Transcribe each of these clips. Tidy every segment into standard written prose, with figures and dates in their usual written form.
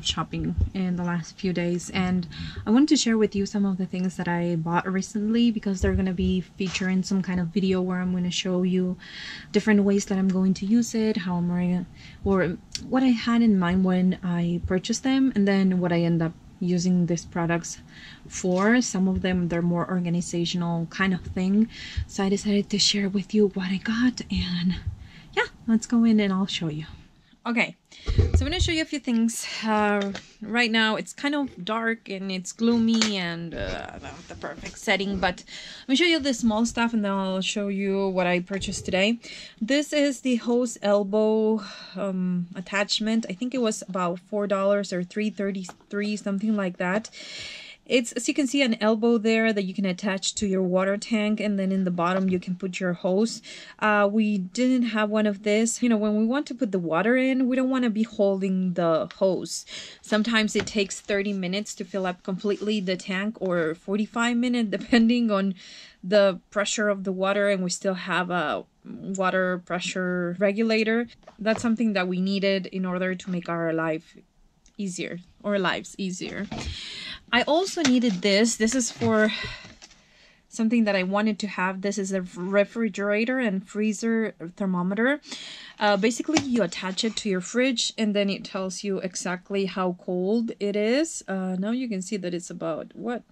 of shopping in the last few days, and I wanted to share with you some of the things that I bought recently, because they're going to be featuring some kind of video where I'm going to show you different ways that I'm going to use it, how I'm going to, or what I had in mind when I purchased them, and then what I end up using these products for. Some of them, they're more organizational kind of thing, so I decided to share with you what I got, and yeah, let's go in and I'll show you. Okay, so I'm going to show you a few things. Right now it's kind of dark and it's gloomy and not the perfect setting, but let me show you the small stuff and then I'll show you what I purchased today. This is the hose elbow attachment. I think it was about $4 or $3.33, something like that. It's, as you can see, an elbow there that you can attach to your water tank, and then in the bottom you can put your hose. We didn't have one of this. You know, when we want to put the water in, we don't want to be holding the hose. Sometimes it takes 30 minutes to fill up completely the tank, or 45 minutes depending on the pressure of the water, and we still have a water pressure regulator. That's something that we needed in order to make our life easier, or lives easier. I also needed this. This is for something that I wanted to have. This is a refrigerator and freezer thermometer. Basically, you attach it to your fridge and then it tells you exactly how cold it is. Now you can see that it's about, what?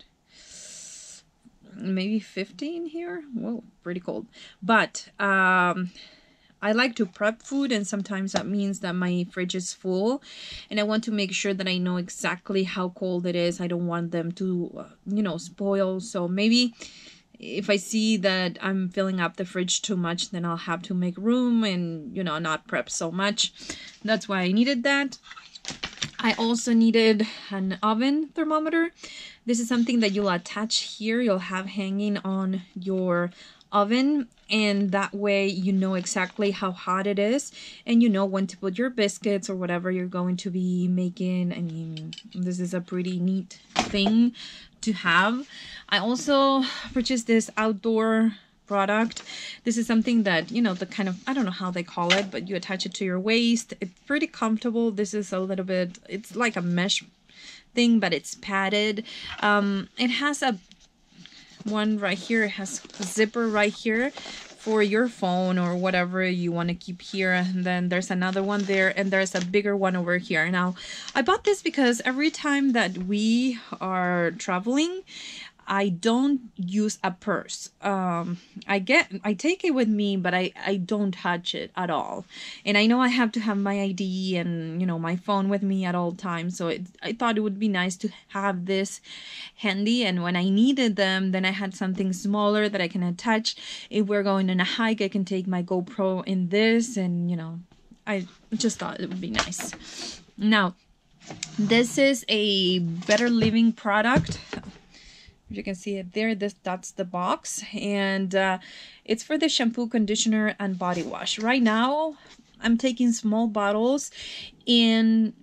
Maybe 15 here? Whoa, pretty cold. But I like to prep food, and sometimes that means that my fridge is full and I want to make sure that I know exactly how cold it is. I don't want them to, you know, spoil. So maybe if I see that I'm filling up the fridge too much, then I'll have to make room and, you know, not prep so much. That's why I needed that. I also needed an oven thermometer. This is something that you'll attach here. You'll have hanging on your oven, and that way you know exactly how hot it is and you know when to put your biscuits or whatever you're going to be making. I mean, this is a pretty neat thing to have. I also purchased this outdoor product. This is something that, you know, the kind of, I don't know how they call it, but you attach it to your waist. It's pretty comfortable. This is a little bit, it's like a mesh thing, but it's padded. It has a one right here. It has a zipper right here for your phone or whatever you want to keep here, and then there's another one there, and there's a bigger one over here. Now I bought this because every time that we are traveling, I don't use a purse. I take it with me, but I don't touch it at all. And I know I have to have my ID and, you know, my phone with me at all times. So I thought it would be nice to have this handy. And when I needed them, then I had something smaller that I can attach. If we're going on a hike, I can take my GoPro in this. And, you know, I just thought it would be nice. Now, this is a Better Living product. You can see it there. That's the box, and it's for the shampoo, conditioner, and body wash. Right now I'm taking small bottles in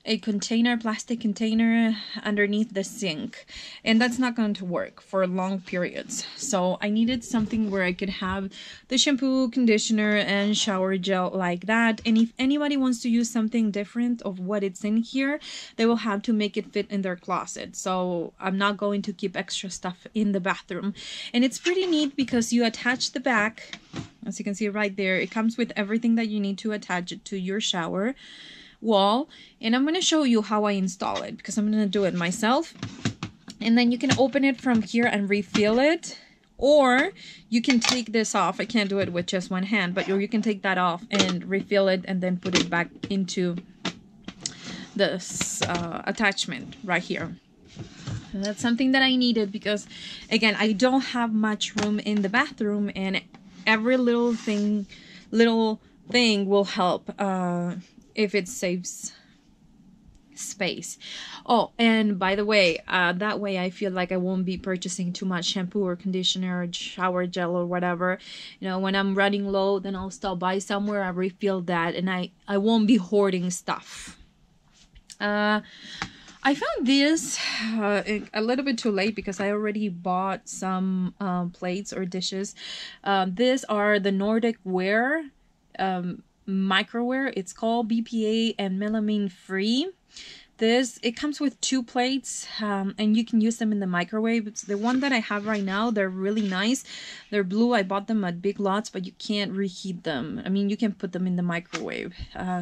a container, plastic container underneath the sink, and that's not going to work for long periods. So I needed something where I could have the shampoo, conditioner, and shower gel like that. And if anybody wants to use something different of what it's in here, they will have to make it fit in their closet. So I'm not going to keep extra stuff in the bathroom. And it's pretty neat because you attach the back, as you can see right there. It comes with everything that you need to attach it to your shower wall, and I'm going to show you how I install it because I'm going to do it myself. And then you can open it from here and refill it, or you can take this off. I can't do it with just one hand, but you can take that off and refill it and then put it back into this attachment right here. And that's something that I needed because, again, I don't have much room in the bathroom, and every little thing will help if it saves space. Oh, and by the way, that way I feel like I won't be purchasing too much shampoo or conditioner or shower gel or whatever. You know, when I'm running low, then I'll stop by somewhere, I refill that, and I won't be hoarding stuff. I found this a little bit too late because I already bought some plates or dishes. These are the Nordic Ware microware. It's called BPA and melamine free. this. It comes with 2 plates, and you can use them in the microwave. It's the one that I have right now. They're really nice. They're blue. I bought them at Big Lots, but you can't reheat them. I mean, you can put them in the microwave.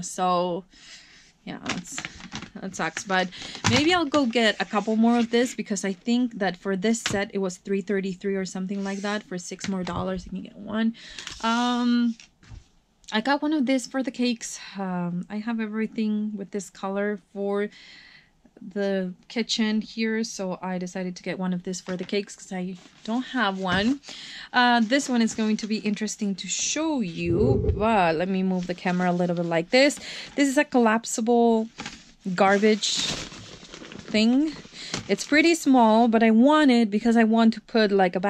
So yeah, that sucks. But maybe I'll go get a couple more of this, because I think that for this set it was $3.33 or something like that. For $6 more you can get one. I got one of this for the cakes. I have everything with this color for the kitchen here, so I decided to get one of this for the cakes because I don't have one. This one is going to be interesting to show you, but let me move the camera a little bit like this. This is a collapsible garbage thing. It's pretty small, but I want it because I want to put like a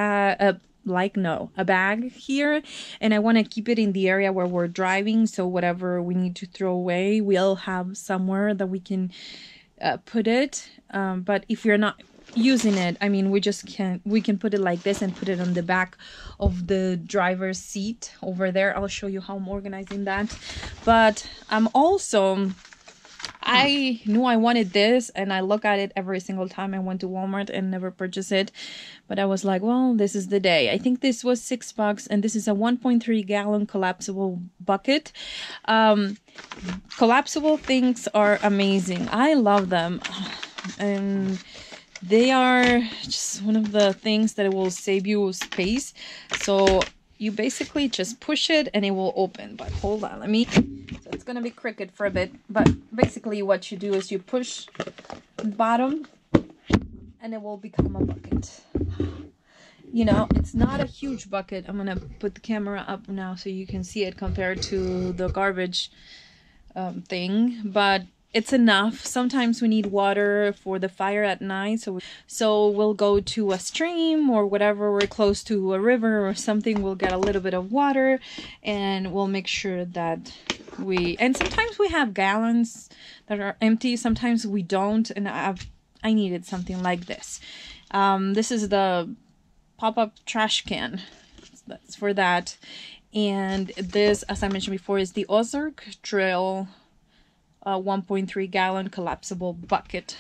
bag here, and I want to keep it in the area where we're driving, so whatever we need to throw away, we'll have somewhere that we can put it. But if we're not using it, I mean, we can put it like this and put it on the back of the driver's seat over there. I'll show you how I'm organizing that. But I'm also, I knew I wanted this, and I look at it every single time I went to Walmart and never purchase it. But I was like, well, this is the day. I think this was $6, and this is a 1.3 gallon collapsible bucket. Collapsible things are amazing. I love them. And they are just one of the things that will save you space. So you basically just push it and it will open. But hold on, so it's gonna be crooked for a bit, but basically what you do is you push the bottom and it will become a bucket. You know, it's not a huge bucket. I'm gonna put the camera up now so you can see it compared to the garbage thing, but it's enough. Sometimes we need water for the fire at night, so we'll go to a stream or whatever, we're close to a river or something, we'll get a little bit of water and we'll make sure that and sometimes we have gallons that are empty, sometimes we don't, and I needed something like this. This is the pop-up trash can. That's for that. And this, as I mentioned before, is the Ozark Drill 1.3 gallon collapsible bucket.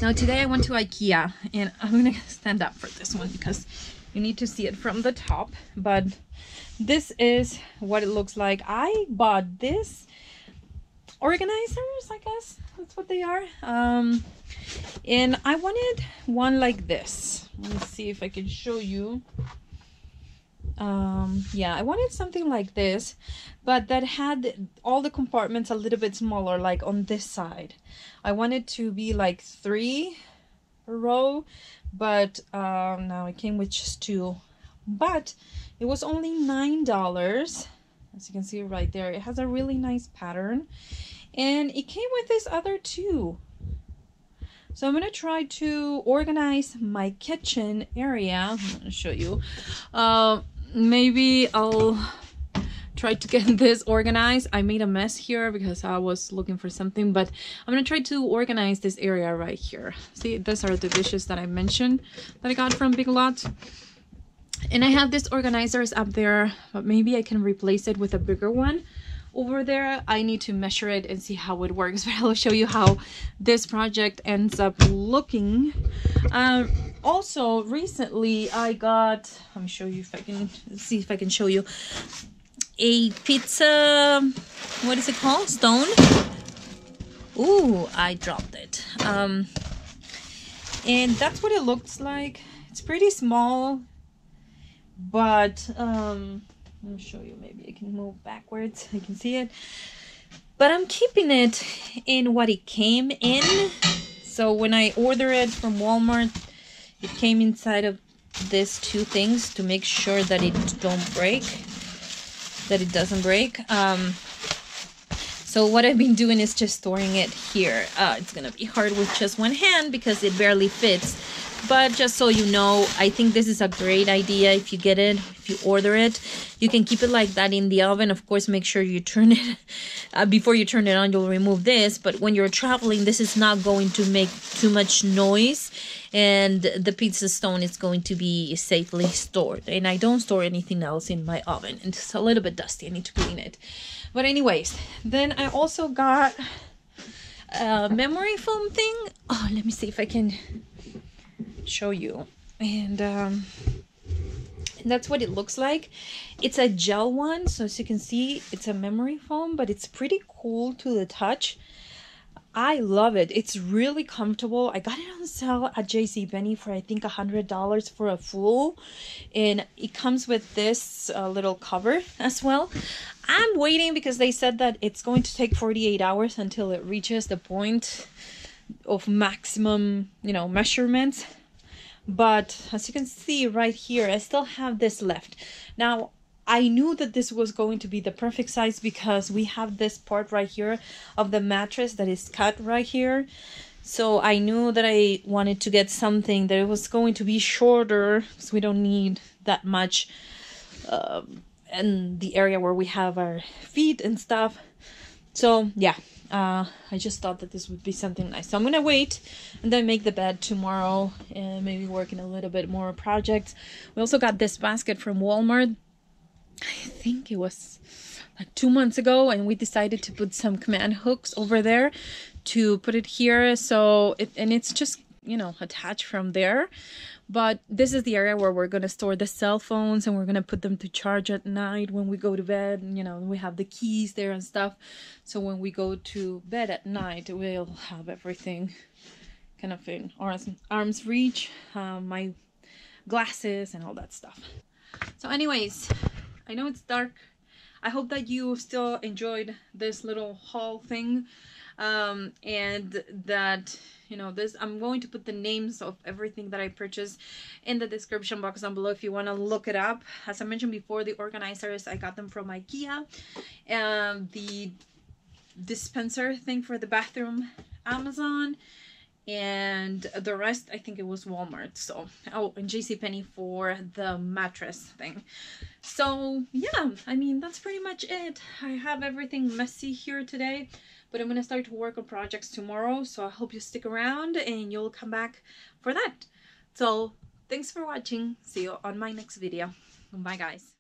Now today I went to IKEA, and I'm gonna stand up for this one because you need to see it from the top, but this is what it looks like. I bought this organizers, I guess that's what they are, and I wanted one like this. Let me see if I can show you. Yeah, I wanted something like this, but that had all the compartments a little bit smaller, like on this side. I wanted to be like 3 a row, but now it came with just 2. But it was only $9, as you can see right there. It has a really nice pattern, and it came with this other 2. So I'm gonna try to organize my kitchen area. I'm gonna show you. Maybe I'll try to get this organized. I made a mess here because I was looking for something, but I'm gonna try to organize this area right here. See, these are the dishes that I mentioned that I got from Big Lots. And I have these organizers up there, but maybe I can replace it with a bigger one over there. I need to measure it and see how it works, but I'll show you how this project ends up looking. Also recently I got, let me show you if I can see if I can show you a pizza, what is it called, stone. Ooh, I dropped it. And that's what it looks like. It's pretty small, but let me show you. Maybe I can move backwards so you can see it. But I'm keeping it in what it came in. So when I order it from Walmart, it came inside of these 2 things to make sure that it doesn't break. So what I've been doing is just storing it here. It's gonna be hard with just one hand because it barely fits. But just so you know, I think this is a great idea. If you get it, if you order it, you can keep it like that in the oven. Of course, make sure you turn it before you turn it on. You'll remove this, but when you're traveling, this is not going to make too much noise, and the pizza stone is going to be safely stored. And I don't store anything else in my oven. It's a little bit dusty. I need to clean it. But anyways, then I also got memory foam thing. Oh, let me see if I can show you. And that's what it looks like. It's a gel one, so as you can see, it's a memory foam, but it's pretty cool to the touch. I love it. It's really comfortable. I got it on sale at JCPenney for I think $100 for a full, and it comes with this little cover as well. I'm waiting because they said that it's going to take 48 hours until it reaches the point of maximum, you know, measurements. But as you can see right here, I still have this left. Now, I knew that this was going to be the perfect size because we have this part right here of the mattress that is cut right here. So I knew that I wanted to get something that it was going to be shorter, so we don't need that much in the area where we have our feet and stuff. So yeah, I just thought that this would be something nice. So I'm gonna wait and then make the bed tomorrow and maybe work in a little bit more projects. We also got this basket from Walmart. I think it was like 2 months ago, and we decided to put some command hooks over there to put it here. So it's just, you know, attached from there. But this is the area where we're going to store the cell phones, and we're going to put them to charge at night when we go to bed. And, you know, we have the keys there and stuff. So when we go to bed at night, we'll have everything kind of in arm's reach, my glasses and all that stuff. So anyways, I know it's dark. I hope that you still enjoyed this little haul thing, and that, you know, this, I'm going to put the names of everything that I purchased in the description box down below if you want to look it up. As I mentioned before, the organizers, I got them from IKEA, and the dispenser thing for the bathroom, Amazon, and the rest, I think it was Walmart. So, oh, and JCPenney for the mattress thing. So yeah, I mean, that's pretty much it. I have everything messy here today, but I'm gonna start to work on projects tomorrow. So I hope you stick around and you'll come back for that. So thanks for watching. See you on my next video. Bye guys.